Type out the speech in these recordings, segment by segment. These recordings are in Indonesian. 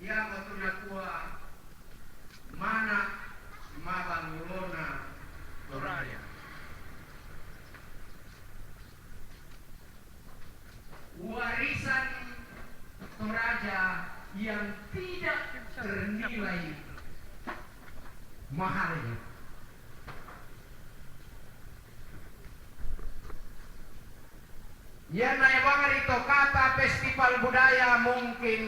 yang matulakua mana mabangulona Toraja. Warisan Toraja yang tidak ternilai mahalnya. Ya naya itu kata festival budaya mungkin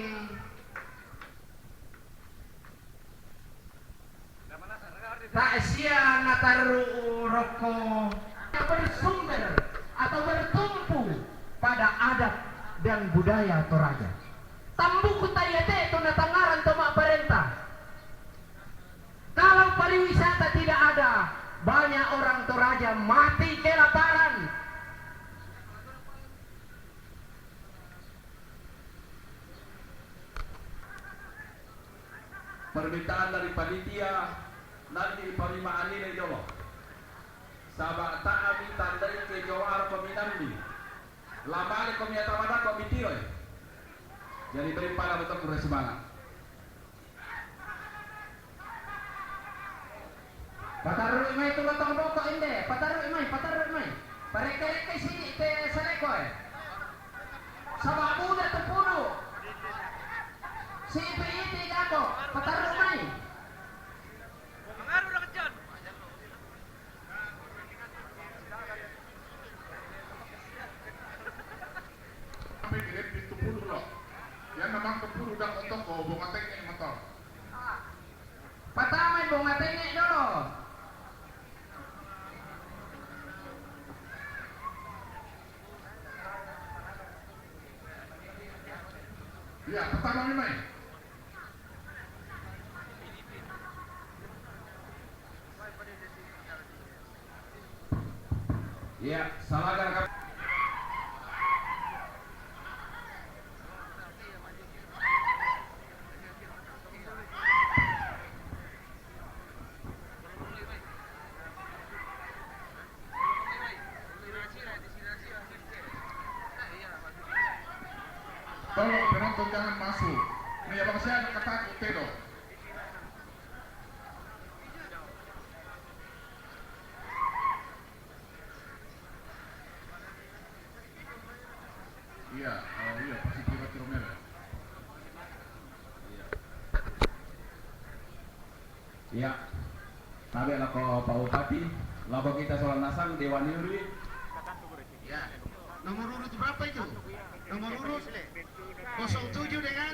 tak sia nataru roko bersumber atau bertumpu pada adat dan budaya Toraja. Tambu kutayete itu natangaran tomak perintah. Kalau pariwisata tidak ada, banyak orang Toraja mati kelaparan. Permintaan dari panitia nanti parimaan ini dulu. Sabak taami tandai ke jawar peminamni. Lamali komita mana komitiro. Jadi beri pada betul kurang semangat. Pataruh imay itu lotong rokok inde. Pataruh imay. Pareke sini ke selekoy. Sabak muda terpuru. Si PIT kako, pataruh imay. Mengaruh dah kejan. Sampai gede pintu puluh loh. Yang namang kepuluh dah untuk kau bunga tengek motor. Patamay bunga tengek dulu. Iya, pertama memang. Ya, salahkan kami. Tolong penonton jangan masuk. Nih abang saya ada kata tedo. Iya, iya pasti tiba Romero. Ya, nabe lako Pak Bupati, lako kita soal nasang Dewan Yuri. Ya. Nomor urut berapa itu? Nomor urut 07 dengan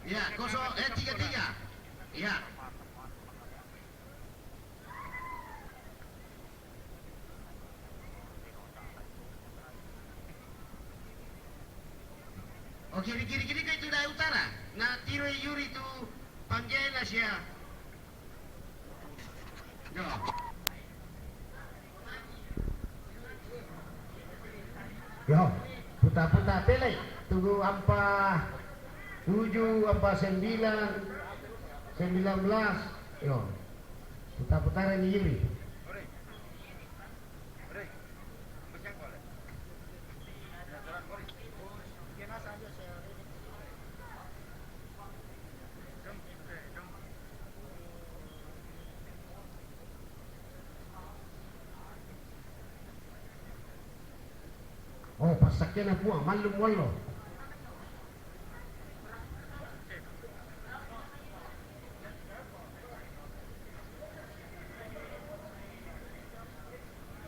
ya 33. Ya. Oke, kiri-kiri ke itu dari utara. Nah, tiro Yuri itu panggilnya ya. Yo. Yo, putar-putar tele. Tunggu apa 7, apa 9, 19. Yo. Putar-putaran Yuri. Oh, pasakyan na po ang malum walo.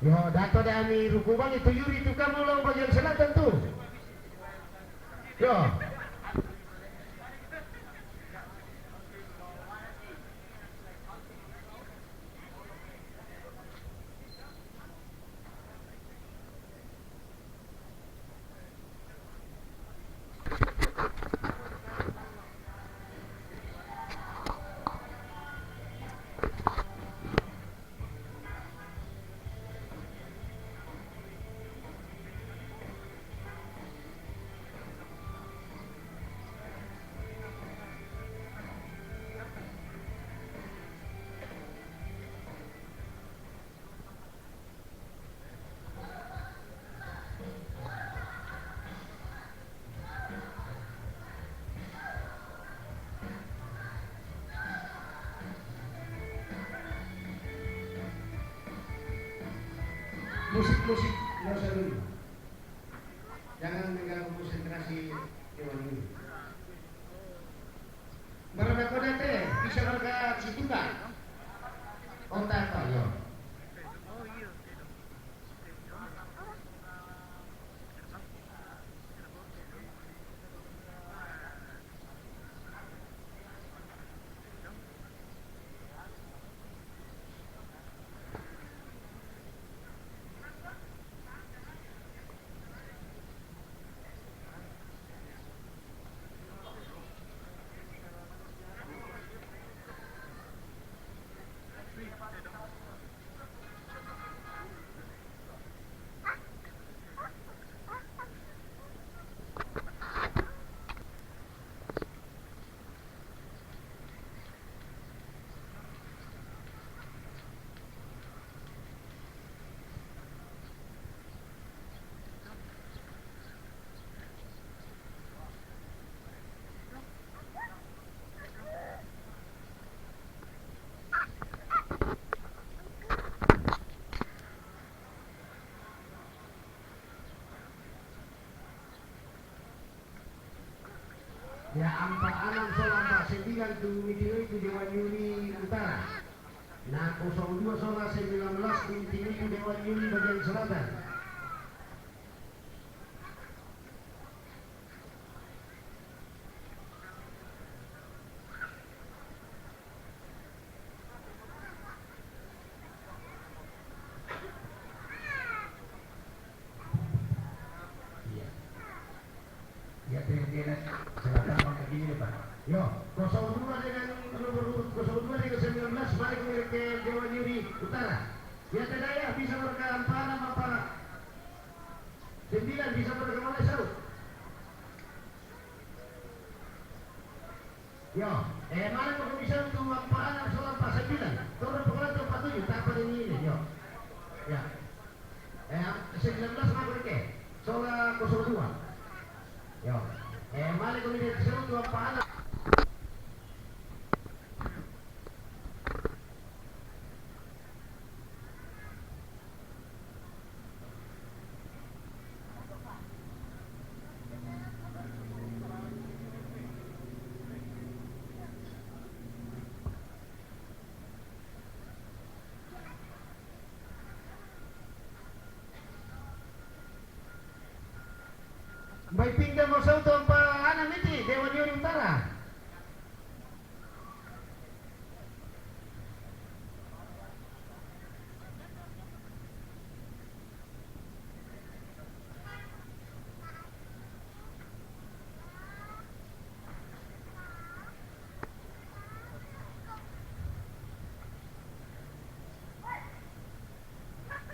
Yo, dato da ami rukubang itu Yuri itu kamu lang bagian selatan tuh. Yo. musik nggak usah dulu. Jangan mengganggu konsentrasi Dewan ini. Mereka kode teh bisa mereka situ nggak? Otak apa ya? Ya, 46 soal 49 Tumitino itu Dewan Yuri Utara. Nah 02 soal 19 Tumitino itu Dewan Yuri bagian selatan. Ya, dia selatan pakai gini Pak. Yo, 02 dengan nomor 02 dengan 19 balik ke Dewan Yuri Utara. Ya tidak ya bisa mereka Ampahanam apa 9 bisa mereka mulai seru. Yo, mana kau bisa untuk Ampahanam soal 49 turun pengelola 47 tak pada ini yo. Ya, 19 mereka soal 02. Yo, mana kau bisa untuk Ampahanam. Baik pindah mau sauto Ampahanam itu Dewan Yuri Utara.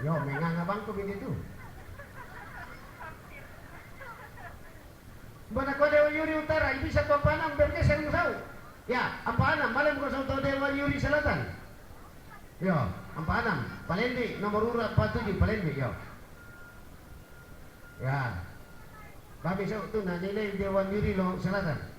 Yo, mengang abang ko begitu. Mana kau Dewan Yuri Utara, bisa tu Ampahanam bergeser musau. Ya, Ampahanam malam kau sauto Dewan Yuri Selatan. Yo, Ampahanam, Palembang nomor urut 47 Palembang yo. Ya. Kami sauto na nilai Dewan Yuri lo Selatan.